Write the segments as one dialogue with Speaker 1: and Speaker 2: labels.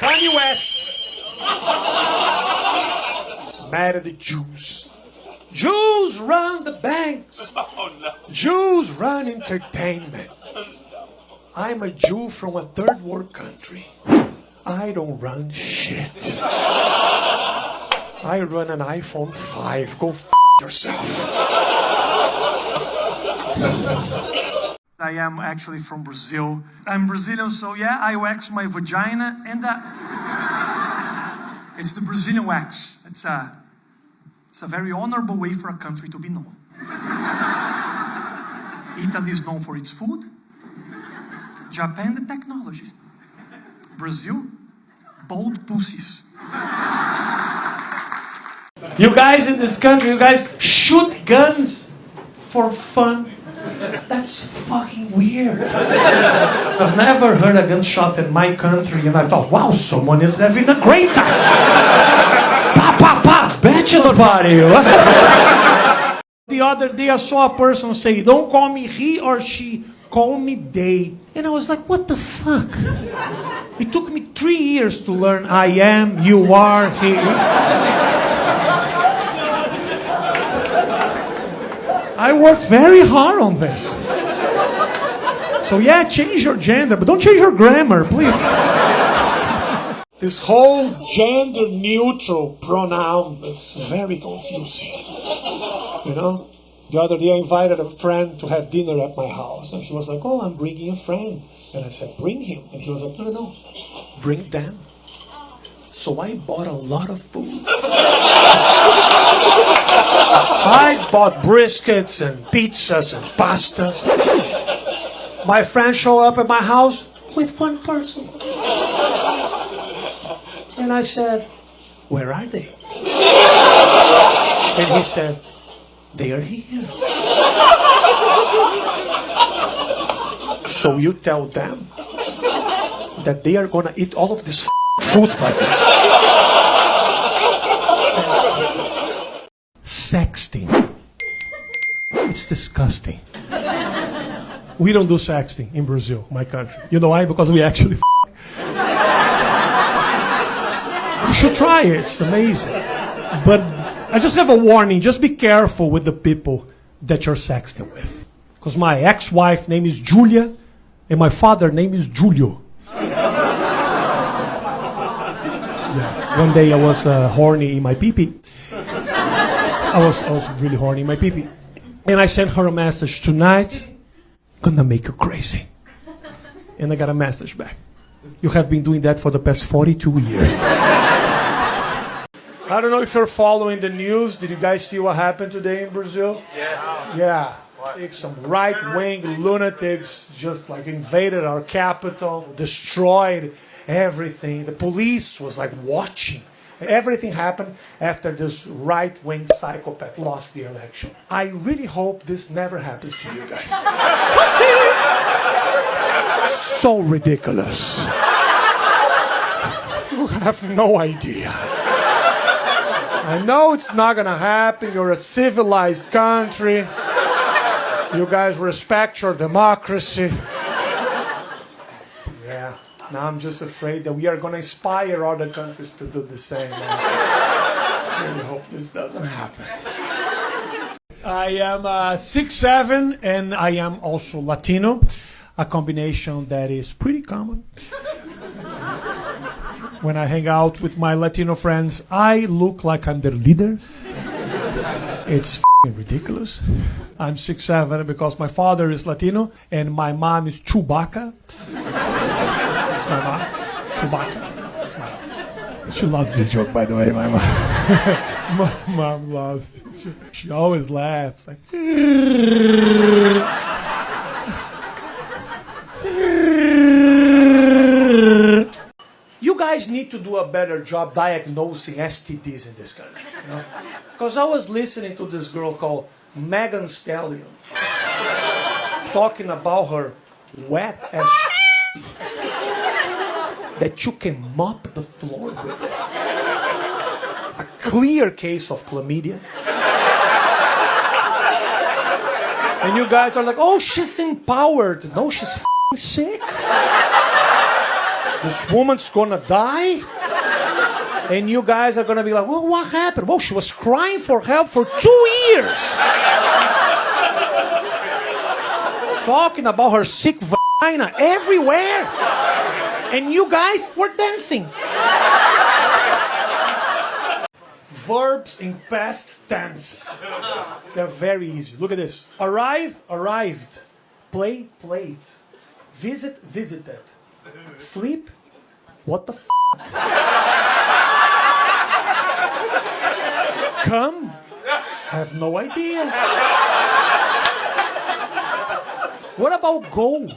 Speaker 1: Kanye West is mad at the Jews. Jews run the banks. Jews run entertainment. I'm a Jew from a third world country. I don't run shit. I run an iPhone 5. Go f*** yourself. I am actually from Brazil. I'm Brazilian, so yeah, I wax my vagina, and it's the Brazilian wax. It's a very honorable way for a country to be known. Italy is known for its food. Japan, the technology. Brazil, bold pussies. You guys in this country, you guys shoot guns for fun. That's fucking weird. I've never heard a gunshot in my country and I thought, wow, someone is having a great time. Pa, pa, pa, bachelor party. The other day I saw a person say, don't call me he or she, call me they. And I was like, what the fuck? It took me 3 years to learn I am, you are, he. I worked very hard on this. So yeah, change your gender, but don't change your grammar, please. This whole gender neutral pronoun is very confusing. You know? The other day I invited a friend to have dinner at my house. And he was like, oh, I'm bringing a friend. And I said, bring him. And he was like, no, bring them. So I bought a lot of food. I bought briskets and pizzas and pastas. My friends show up at my house with one person. And I said, where are they? And he said, they are here. So you tell them that they are gonna eat all of this food right now. Sexting. It's disgusting. We don't do sexting in Brazil, my country. You know why? Because we actually You should try it. It's amazing. But I just have a warning. Just be careful with the people that you're sexting with. Because my ex-wife name is Julia, and my father name is Julio. Yeah. One day I was horny in my pee-pee. I was really horny in my pee-pee. And I sent her a message, tonight, gonna make you crazy. And I got a message back. You have been doing that for the past 42 years. I don't know if you're following the news. Did you guys see what happened today in Brazil? Yes. Yeah. Some right-wing lunatics just like invaded our capital, destroyed everything. The police was like watching. Everything happened after this right-wing psychopath lost the election. I really hope this never happens to you guys. So ridiculous. You have no idea. I know it's not gonna happen. You're a civilized country. You guys respect your democracy. Yeah. Now I'm just afraid that we are gonna inspire other countries to do the same. I really hope this doesn't happen. I am 6'7", and I am also Latino, a combination that is pretty common. When I hang out with my Latino friends, I look like I'm their leader. It's f***ing ridiculous. I'm 6'7" because my father is Latino and my mom is Chewbacca. That's my mom. Chewbacca. That's my mom. She loves this joke, by the way, my mom. My mom loves it. She always laughs. Like, you guys need to do a better job diagnosing STDs in this country. You know? Because I was listening to this girl called Megan Stallion talking about her wet ass that you can mop the floor with. A clear case of chlamydia. And you guys are like, oh, she's empowered. No, she's f***ing sick. This woman's gonna die? And you guys are gonna be like, well, what happened? Well, she was crying for help for 2 years. Talking about her sick vagina everywhere. And you guys were dancing. Verbs in past tense. They're very easy. Look at this. Arrive, arrived. Play, played. Visit, visited. Sleep, what the f***? Come, have no idea. What about go?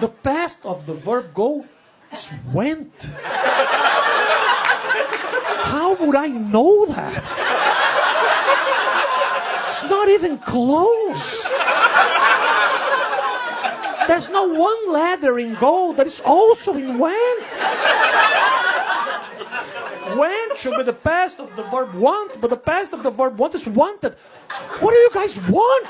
Speaker 1: The past of the verb go is went. How would I know that? It's not even close. There's no one letter in go that is also in went. Went should be the past of the verb want, but the past of the verb want is wanted. What do you guys want?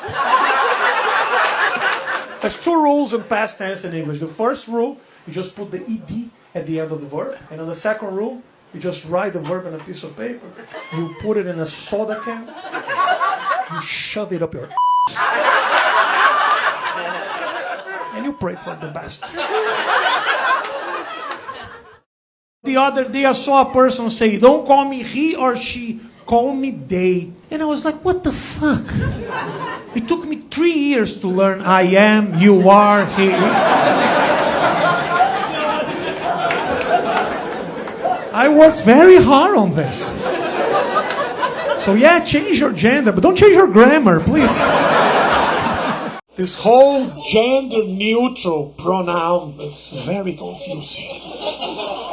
Speaker 1: There's 2 rules in past tense in English. The first rule, you just put the ed at the end of the verb. And on the second rule, you just write the verb on a piece of paper. You put it in a soda can. You shove it up your ass. And you pray for the best. The other day I saw a person say, don't call me he or she, call me they. And I was like, what the fuck? It took me 3 years to learn I am, you are, he. I worked very hard on this. So yeah, change your gender, but don't change your grammar, please. This whole gender neutral pronoun, it's very confusing.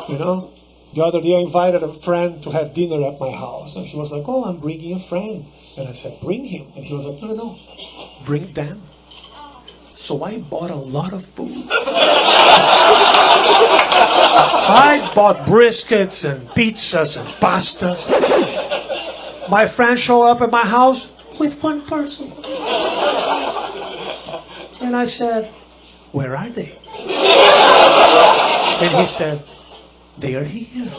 Speaker 1: You know? The other day I invited a friend to have dinner at my house. And he was like, oh, I'm bringing a friend. And I said, bring him. And he was like, no, bring them. So I bought a lot of food. I bought briskets and pizzas and pastas. My friends show up at my house with one person. And I said, where are they? And he said, they are here.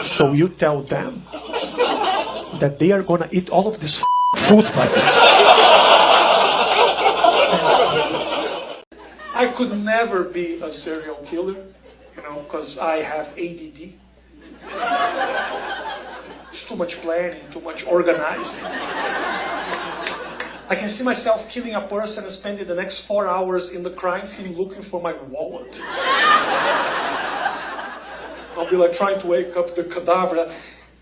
Speaker 1: So you tell them that they are gonna eat all of this food right now. I could never be a serial killer, you know, because I have ADD. It's too much planning, too much organizing. I can see myself killing a person and spending the next 4 hours in the crime scene looking for my wallet. I'll be like trying to wake up the cadaver.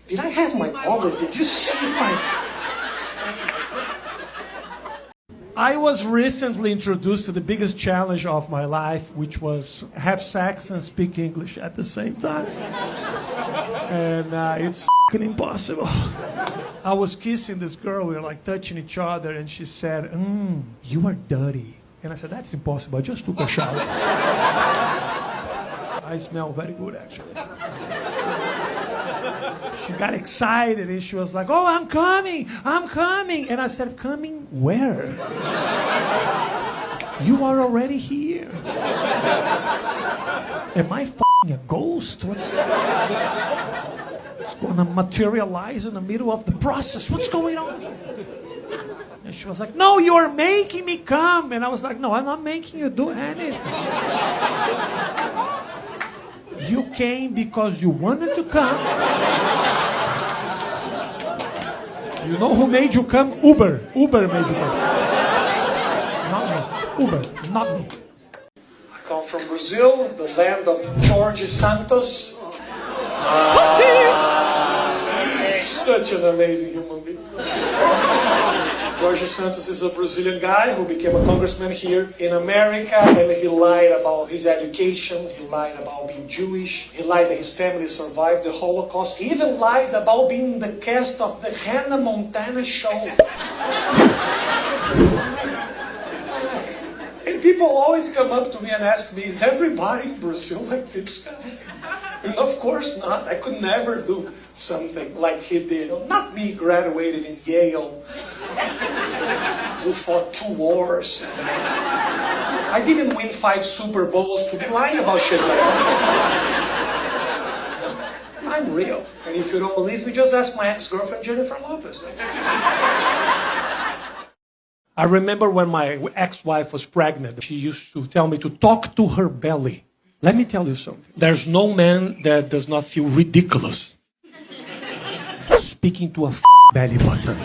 Speaker 1: Did I have my wallet? Did you see if I was recently introduced to the biggest challenge of my life, which was have sex and speak English at the same time. And it's f***ing impossible. I was kissing this girl, we were like touching each other, and she said, you are dirty. And I said, that's impossible, I just took a shower. I smell very good, actually. She got excited and she was like, oh, I'm coming. And I said, coming where? You are already here. Am I f***ing a ghost? It's going to materialize in the middle of the process. What's going on? And she was like, no, you're making me come. And I was like, no, I'm not making you do anything. You came because you wanted to come. You know who made you come? Uber. Uber made you come. Not me. Uber, not me. I come from Brazil, the land of Jorge Santos. Such an amazing human being. Jorge Santos is a Brazilian guy who became a congressman here in America, and he lied about his education, he lied about being Jewish, he lied that his family survived the Holocaust, he even lied about being the cast of the Hannah Montana show. And people always come up to me and ask me, is everybody in Brazil like this guy? And of course not. I could never do something like he did. Not me, graduated in Yale, who fought 2 wars. I didn't win 5 Super Bowls to be lying about shit like that. I'm real. And if you don't believe me, just ask my ex-girlfriend Jennifer Lopez. I remember when my ex-wife was pregnant, she used to tell me to talk to her belly. Let me tell you something. There's no man that does not feel ridiculous speaking to a belly button.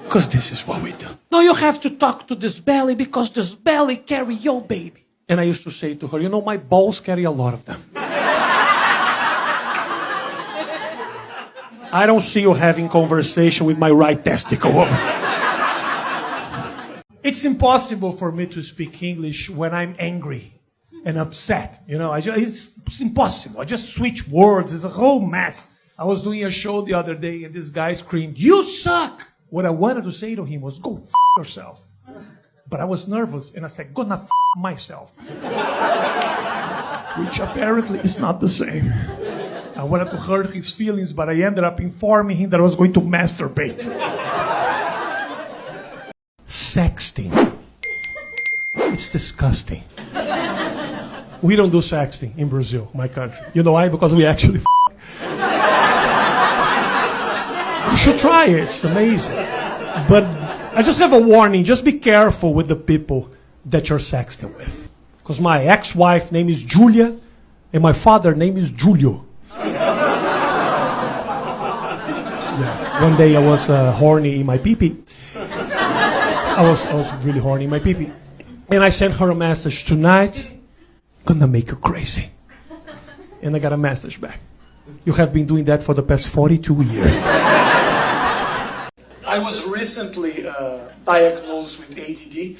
Speaker 1: Because this is what we do. No, you have to talk to this belly because this belly carry your baby. And I used to say to her, you know, my balls carry a lot of them. I don't see you having conversation with my right testicle. It's impossible for me to speak English when I'm angry and upset. You know, it's impossible. I just switch words. It's a whole mess. I was doing a show the other day and this guy screamed, "You suck!" What I wanted to say to him was, "Go f*** yourself." But I was nervous and I said, "Gonna f*** myself." Which apparently is not the same. I wanted to hurt his feelings, but I ended up informing him that I was going to masturbate. Sexting. It's disgusting. We don't do sexting in Brazil, my country. You know why? Because we actually You should try it. It's amazing. But I just have a warning. Just be careful with the people that you're sexting with. Because my ex-wife name is Julia, and my father name is Julio. Yeah. One day I was horny in my pee-pee. I was really horny in my pee-pee. And I sent her a message, "Tonight, gonna make you crazy." And I got a message back. "You have been doing that for the past 42 years. I was recently diagnosed with ADD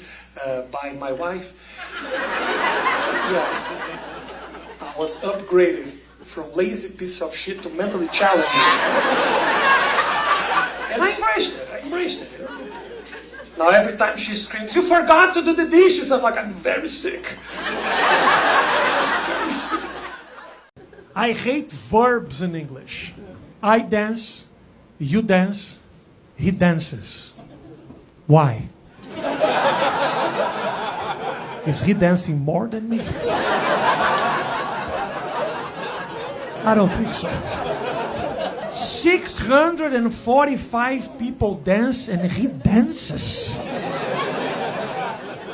Speaker 1: by my wife. Yeah. I was upgraded from lazy piece of shit to mentally challenged. And I embraced it. You know? Now every time she screams, "You forgot to do the dishes," I'm like, "I'm very sick." Very sick. I hate verbs in English. I dance, you dance, he dances. Why? Is he dancing more than me? I don't think so. 645 people dance and he dances.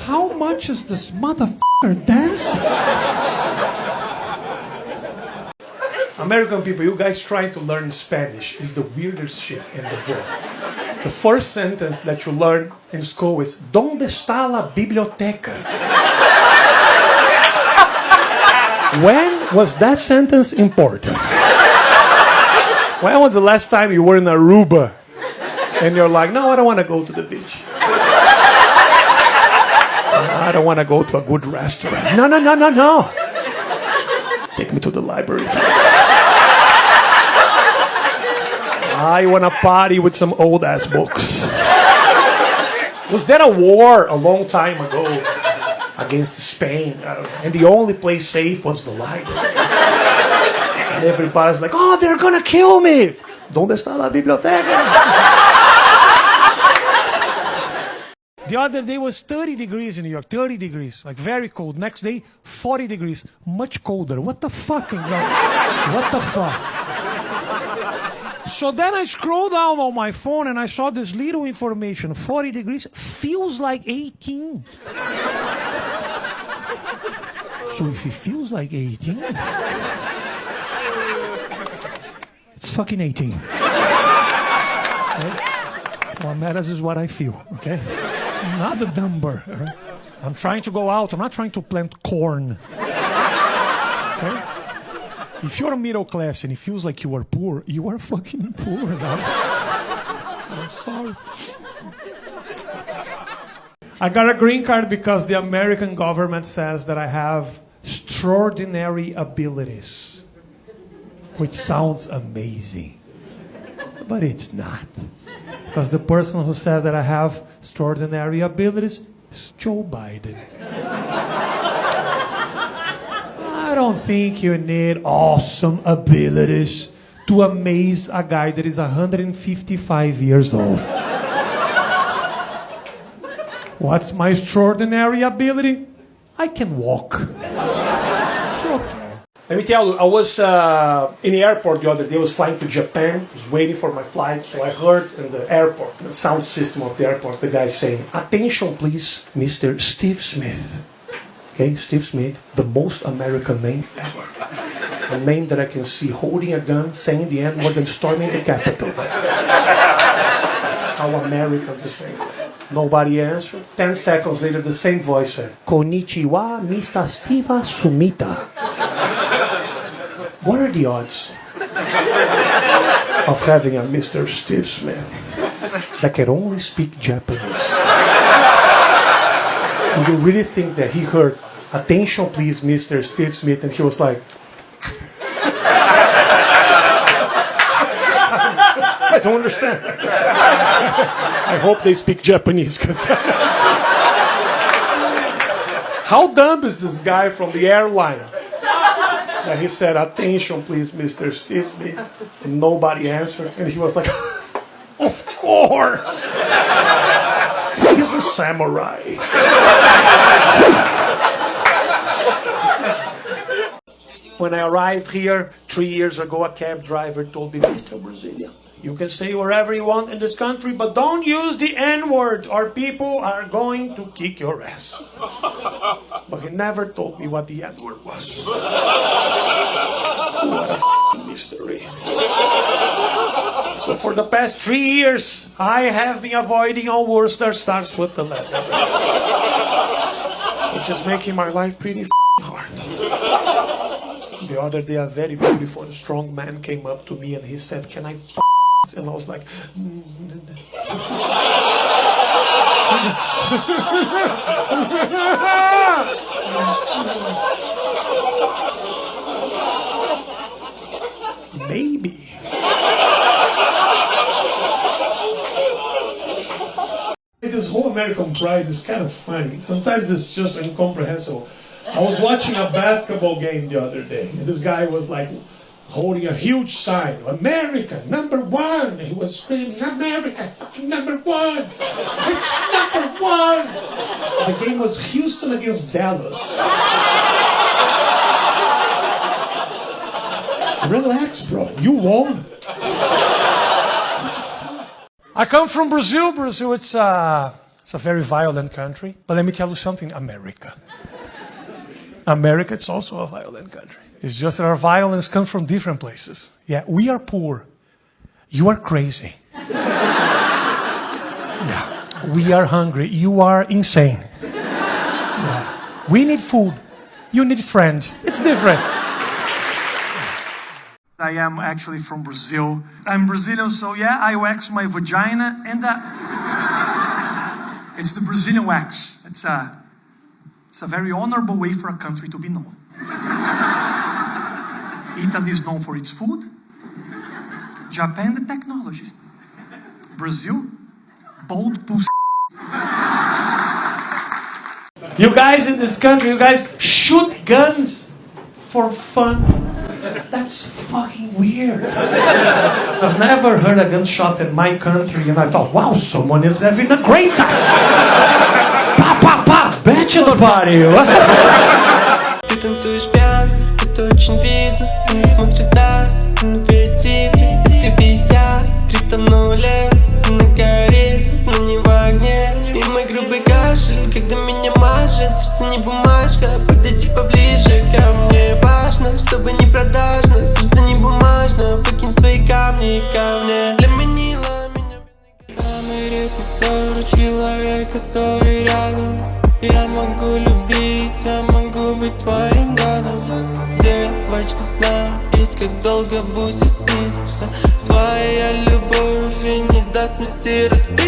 Speaker 1: How much is this motherfucker dance? American people, you guys trying to learn Spanish is the weirdest shit in the world. The first sentence that you learn in school is, "¿Dónde está la biblioteca?" When was that sentence important? When was the last time you were in Aruba and you're like, "No, I don't want to go to the beach. I don't want to go to a good restaurant. No. Take me to the library. I want to party with some old-ass books." Was there a war a long time ago against Spain? I don't know. And the only place safe was the library. And everybody's like, "Oh, they're gonna kill me. ¿Dónde está la biblioteca?" The other day was 30 degrees in New York, 30 degrees, like very cold. Next day, 40 degrees, much colder. What the fuck is that? What the fuck? So then I scrolled down on my phone and I saw this little information. 40 degrees feels like 18. So if it feels like 18, it's fucking 18. Okay? What matters is what I feel, okay? Not the number. Right? I'm trying to go out. I'm not trying to plant corn. Okay? If you're middle class and it feels like you are poor, you are fucking poor. Now. I'm sorry. I got a green card because the American government says that I have extraordinary abilities, which sounds amazing, but it's not. Because the person who said that I have extraordinary abilities is Joe Biden. I don't think you need awesome abilities to amaze a guy that is 155 years old. What's my extraordinary ability? I can walk. It's okay. Let me tell you, I was in the airport the other day. I was flying to Japan. I was waiting for my flight, so I heard in the airport, the sound system of the airport, the guy saying, "Attention, please, Mr. Steve Smith." Okay, Steve Smith, the most American name ever. A name that I can see holding a gun, saying the N-word and storming the Capitol. How American this name. Nobody answered. 10 seconds later, the same voice said, "Konnichiwa, Mr. Steve Sumita." What are the odds of having a Mr. Steve Smith that can only speak Japanese? Do you really think that he heard, "Attention please, Mr. Steve Smith," and he was like, I don't understand. I hope they speak Japanese, because how dumb is this guy from the airline? And he said, "Attention, please, Mr. Steve Smith." And nobody answered. And he was like, "Of course. He's a samurai." When I arrived here 3 years ago, a cab driver told me, "Mr. Brazilian, you can say whatever you want in this country, but don't use the N-word or people are going to kick your ass." But he never told me what the N-word was. What a mystery. So for the past 3 years, I have been avoiding all words that starts with the letter. Which is making my life pretty hard. The other day, a very beautiful and strong man came up to me and he said, "Can I f***?" And I was like, maybe. This whole American pride is kind of funny. Sometimes it's just incomprehensible. I was watching a basketball game the other day, and this guy was like holding a huge sign, "America, #1." And he was screaming, "America, fucking #1. It's #1. The game was Houston against Dallas. Relax, bro. You won. I come from Brazil. Brazil, it's a very violent country. But let me tell you something, America. America, it's also a violent country. It's just that our violence comes from different places. Yeah, we are poor. You are crazy. Yeah. We are hungry. You are insane. Yeah. We need food. You need friends. It's different. I am actually from Brazil. I'm Brazilian, so yeah, I wax my vagina, and it's the Brazilian wax. It's a very honorable way for a country to be known. Italy is known for its food. Japan, the technology. Brazil, bold pussy. You guys in this country, you guys shoot guns for fun. That's fucking weird. I've never heard a gunshot in my country, and I thought, wow, someone is having a great time. Pa, pa, pa, bachelor party.
Speaker 2: Ты танцуешь пьяно, это очень видно. И не смотрит на аперитивы. Искривися, криптонули. На горе, но не в огне. И мой грубый кашель, когда меня мажет. Сердце не бумажка, подойти поближе ко мне. Важно, чтобы не продажно. Сердце не бумажно, выкинь свои камни ко мне. Для манила меня самый редкий ссор. Человек, который рядом. Я могу любить, я могу быть твоим гадом. Девочка знает, как долго будет сниться. Твоя любовь и не даст мести разбить.